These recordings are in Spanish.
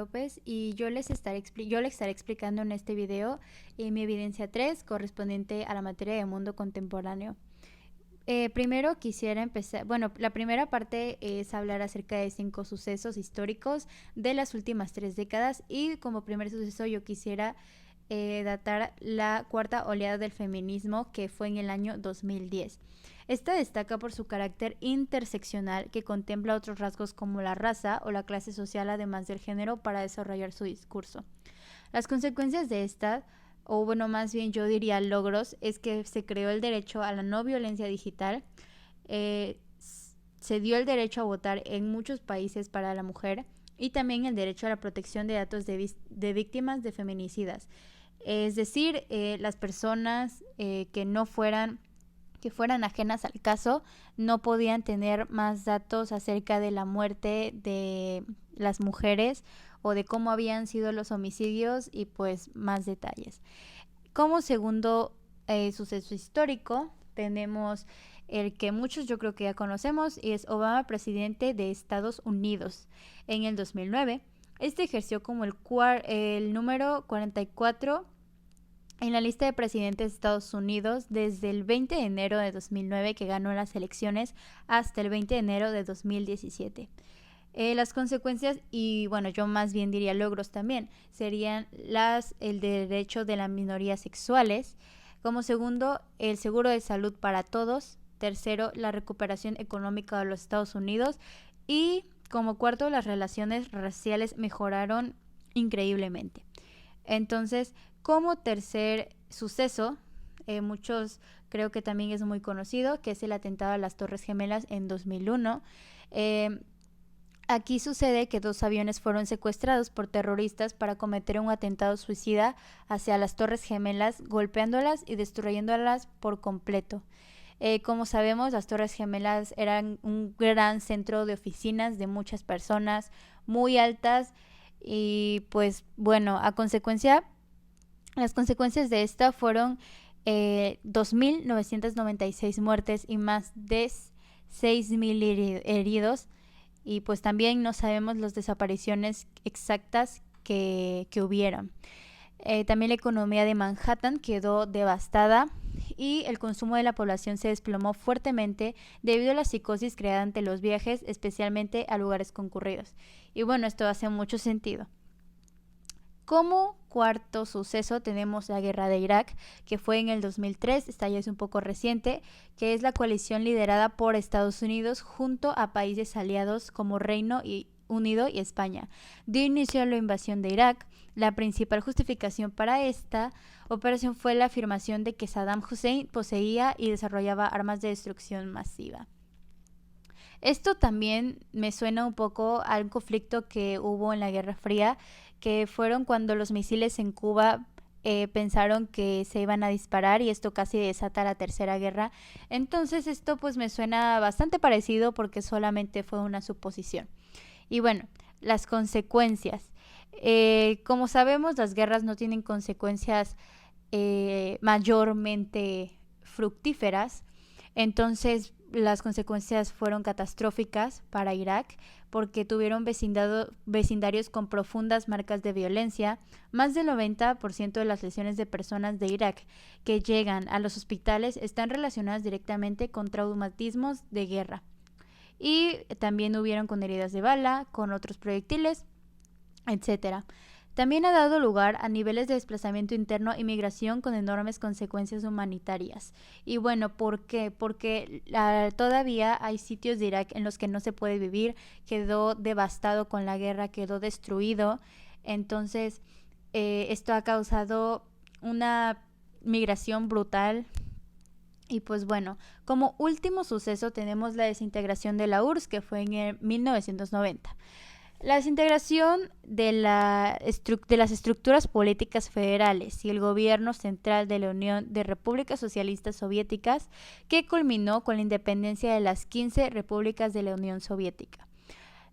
López y yo les estaré explicando en este video mi evidencia 3 correspondiente a la materia de mundo contemporáneo. Primero quisiera empezar, bueno, la primera parte es hablar acerca de 5 sucesos históricos de las últimas 3 décadas y como primer suceso yo quisiera datar la cuarta oleada del feminismo que fue en el año 2010. Esta destaca por su carácter interseccional que contempla otros rasgos como la raza o la clase social además del género para desarrollar su discurso. Las consecuencias de esta, o bueno, más bien yo diría logros, es que se creó el derecho a la no violencia digital, se dio el derecho a votar en muchos países para la mujer y también el derecho a la protección de datos de víctimas de feminicidas. Es decir, las personas que fueran ajenas al caso no podían tener más datos acerca de la muerte de las mujeres o de cómo habían sido los homicidios y pues más detalles. Como segundo suceso histórico tenemos el que muchos yo creo que ya conocemos y es Obama presidente de Estados Unidos en el 2009. Este ejerció como el número 44 en la lista de presidentes de Estados Unidos desde el 20 de enero de 2009 que ganó las elecciones hasta el 20 de enero de 2017. Las consecuencias, y bueno, yo más bien diría logros también, serían el derecho de las minorías sexuales. Como segundo, el seguro de salud para todos. Tercero, la recuperación económica de los Estados Unidos. Y como cuarto, las relaciones raciales mejoraron increíblemente. Entonces, como tercer suceso, muchos creo que también es muy conocido, que es el atentado a las Torres Gemelas en 2001. Aquí sucede que 2 aviones fueron secuestrados por terroristas para cometer un atentado suicida hacia las Torres Gemelas, golpeándolas y destruyéndolas por completo. Como sabemos, las Torres Gemelas eran un gran centro de oficinas de muchas personas muy altas y pues bueno, las consecuencias de esta fueron 2.996 muertes y más de 6.000 heridos. Y pues también no sabemos las desapariciones exactas que hubieron. También la economía de Manhattan quedó devastada y el consumo de la población se desplomó fuertemente debido a la psicosis creada ante los viajes, especialmente a lugares concurridos. Y bueno, esto hace mucho sentido. Como cuarto suceso tenemos la guerra de Irak, que fue en el 2003, esta ya es un poco reciente, que es la coalición liderada por Estados Unidos junto a países aliados como Reino Unido y España. Dio inicio a la invasión de Irak. La principal justificación para esta operación fue la afirmación de que Saddam Hussein poseía y desarrollaba armas de destrucción masiva. Esto también me suena un poco al conflicto que hubo en la Guerra Fría, que fueron cuando los misiles en Cuba pensaron que se iban a disparar y esto casi desata la Tercera Guerra. Entonces esto pues me suena bastante parecido porque solamente fue una suposición. Y bueno, las consecuencias. Como sabemos, las guerras no tienen consecuencias mayormente fructíferas. Entonces las consecuencias fueron catastróficas para Irak porque tuvieron vecindarios con profundas marcas de violencia. Más del 90% de las lesiones de personas de Irak que llegan a los hospitales están relacionadas directamente con traumatismos de guerra. Y también hubieron con heridas de bala, con otros proyectiles, etc. También ha dado lugar a niveles de desplazamiento interno y migración con enormes consecuencias humanitarias. Y bueno, ¿por qué? Porque todavía hay sitios de Irak en los que no se puede vivir, quedó devastado con la guerra, quedó destruido. Entonces, esto ha causado una migración brutal. Y pues bueno, como último suceso tenemos la desintegración de la URSS, que fue en el 1990. La desintegración de las estructuras políticas federales y el gobierno central de la Unión de Repúblicas Socialistas Soviéticas, que culminó con la independencia de las 15 repúblicas de la Unión Soviética.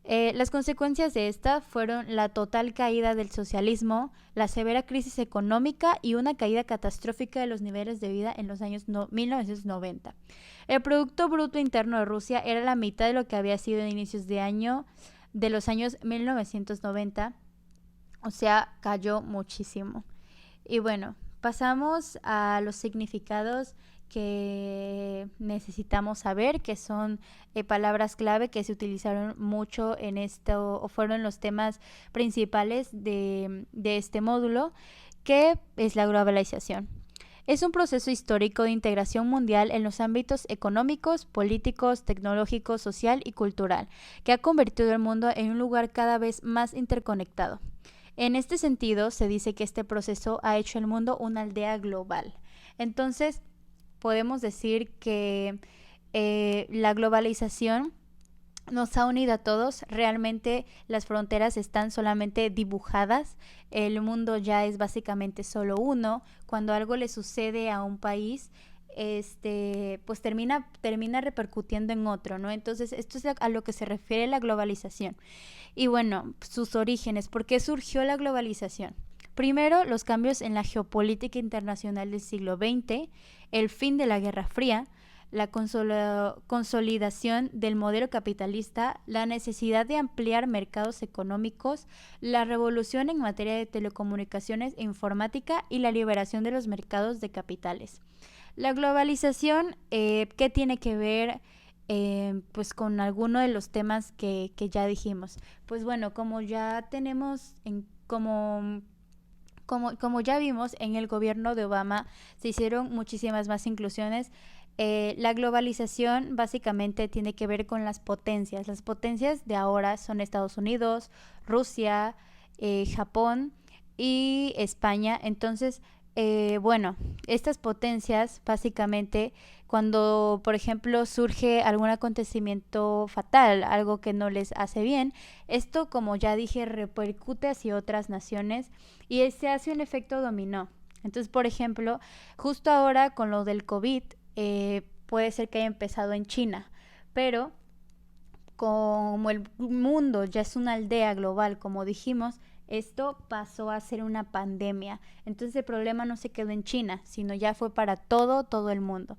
Las consecuencias de esta fueron la total caída del socialismo, la severa crisis económica y una caída catastrófica de los niveles de vida en los años 1990. El Producto Bruto Interno de Rusia era la mitad de lo que había sido en inicios de los años 1990 O sea, cayó muchísimo. Y bueno, pasamos a los significados que necesitamos saber, que son palabras clave que se utilizaron mucho en esto, o fueron los temas principales de este módulo, que es la globalización. Es un proceso histórico de integración mundial en los ámbitos económicos, políticos, tecnológicos, social y cultural, que ha convertido el mundo en un lugar cada vez más interconectado. En este sentido, se dice que este proceso ha hecho el mundo una aldea global. Entonces, podemos decir que la globalización nos ha unido a todos. Realmente las fronteras están solamente dibujadas. El mundo ya es básicamente solo uno. Cuando algo le sucede a un país, pues termina repercutiendo en otro, ¿no? Entonces, esto es a lo que se refiere la globalización. Y bueno, sus orígenes. ¿Por qué surgió la globalización? Primero, los cambios en la geopolítica internacional del siglo XX, el fin de la Guerra Fría, la consolidación del modelo capitalista, la necesidad de ampliar mercados económicos, la revolución en materia de telecomunicaciones e informática y la liberación de los mercados de capitales. La globalización, ¿qué tiene que ver pues con alguno de los temas que ya dijimos? Pues bueno, como ya tenemos, como ya vimos en el gobierno de Obama, se hicieron muchísimas más inclusiones. La globalización básicamente tiene que ver con las potencias. Las potencias de ahora son Estados Unidos, Rusia, Japón y España. Entonces, bueno, estas potencias básicamente, cuando por ejemplo surge algún acontecimiento fatal, algo que no les hace bien, esto, como ya dije, repercute hacia otras naciones y se hace un efecto dominó. Entonces, por ejemplo, justo ahora con lo del COVID, puede ser que haya empezado en China, pero como el mundo ya es una aldea global, como dijimos, esto pasó a ser una pandemia. Entonces el problema no se quedó en China, sino ya fue para todo el mundo.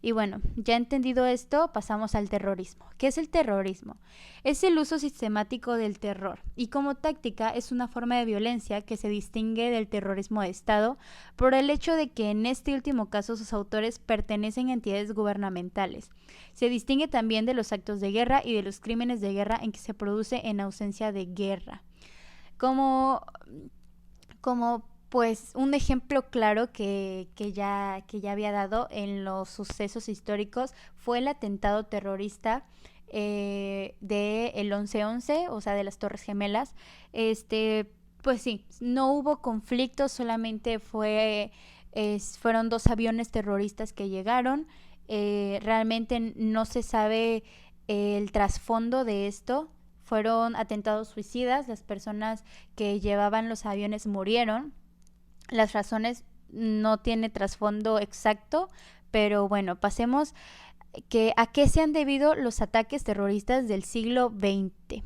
Y bueno, ya entendido esto, pasamos al terrorismo. ¿Qué es el terrorismo? Es el uso sistemático del terror y como táctica es una forma de violencia que se distingue del terrorismo de Estado por el hecho de que en este último caso sus autores pertenecen a entidades gubernamentales. Se distingue también de los actos de guerra y de los crímenes de guerra en que se produce en ausencia de guerra. Como pues un ejemplo claro que ya había dado en los sucesos históricos fue el atentado terrorista de el 11/11, o sea, de las Torres Gemelas. Pues sí, no hubo conflicto, solamente fueron 2 aviones terroristas que llegaron. Realmente no se sabe el trasfondo de esto. Fueron atentados suicidas, las personas que llevaban los aviones murieron. Las razones no tiene trasfondo exacto, pero bueno, pasemos a qué se han debido los ataques terroristas del siglo XX.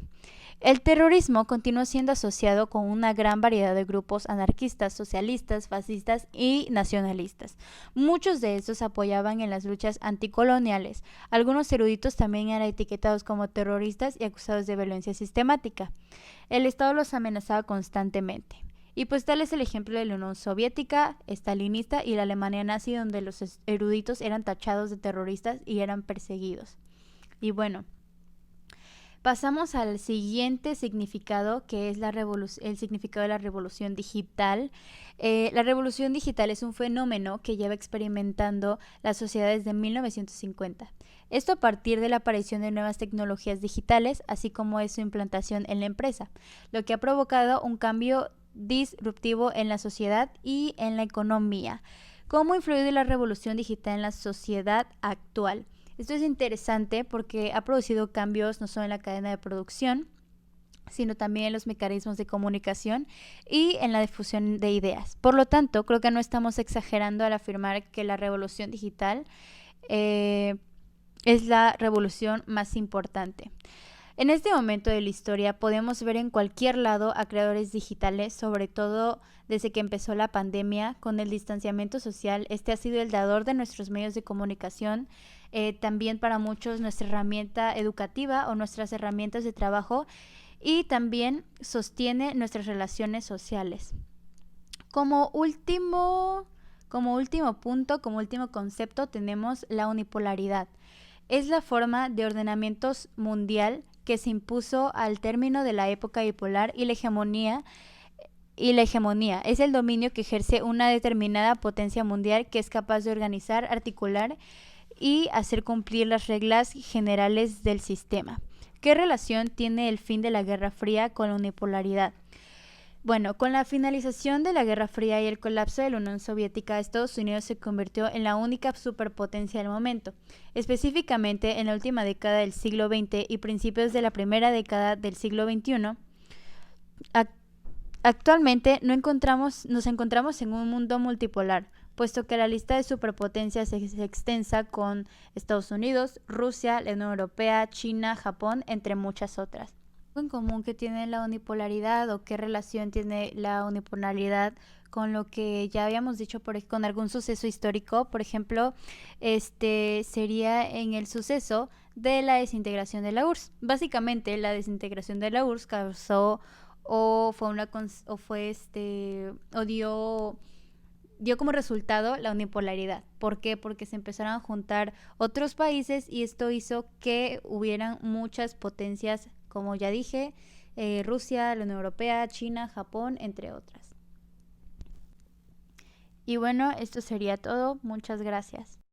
El terrorismo continuó siendo asociado con una gran variedad de grupos anarquistas, socialistas, fascistas y nacionalistas. Muchos de estos apoyaban en las luchas anticoloniales. Algunos eruditos también eran etiquetados como terroristas y acusados de violencia sistemática. El Estado los amenazaba constantemente. Y pues tal es el ejemplo de la Unión Soviética, estalinista y la Alemania nazi, donde los eruditos eran tachados de terroristas y eran perseguidos. Y bueno, pasamos al siguiente significado, que es el significado de la revolución digital. La revolución digital es un fenómeno que lleva experimentando la sociedad desde 1950. Esto a partir de la aparición de nuevas tecnologías digitales, así como de su implantación en la empresa, lo que ha provocado un cambio disruptivo en la sociedad y en la economía. ¿Cómo ha influido la revolución digital en la sociedad actual? Esto es interesante porque ha producido cambios no solo en la cadena de producción, sino también en los mecanismos de comunicación y en la difusión de ideas. Por lo tanto, creo que no estamos exagerando al afirmar que la revolución digital es la revolución más importante. En este momento de la historia podemos ver en cualquier lado a creadores digitales, sobre todo desde que empezó la pandemia. Con el distanciamiento social, este ha sido el dador de nuestros medios de comunicación, también para muchos nuestra herramienta educativa o nuestras herramientas de trabajo. y también sostiene nuestras relaciones sociales. Como último punto, como último concepto, tenemos la unipolaridad. Es la forma de ordenamiento mundial que se impuso al término de la época bipolar y la hegemonía es el dominio que ejerce una determinada potencia mundial que es capaz de organizar, articular y hacer cumplir las reglas generales del sistema. ¿Qué relación tiene el fin de la Guerra Fría con la unipolaridad? Bueno, con la finalización de la Guerra Fría y el colapso de la Unión Soviética, Estados Unidos se convirtió en la única superpotencia del momento. Específicamente, en la última década del siglo XX y principios de la primera década del siglo XXI, actualmente nos encontramos en un mundo multipolar, puesto que la lista de superpotencias es extensa con Estados Unidos, Rusia, la Unión Europea, China, Japón, entre muchas otras. ¿En común que tiene la unipolaridad o qué relación tiene la unipolaridad con lo que ya habíamos dicho con algún suceso histórico? Por ejemplo, sería en el suceso de la desintegración de la URSS. Básicamente, la desintegración de la URSS causó dio como resultado la unipolaridad. ¿Por qué? Porque se empezaron a juntar otros países y esto hizo que hubieran muchas potencias, como ya dije, Rusia, la Unión Europea, China, Japón, entre otras. Y bueno, esto sería todo. Muchas gracias.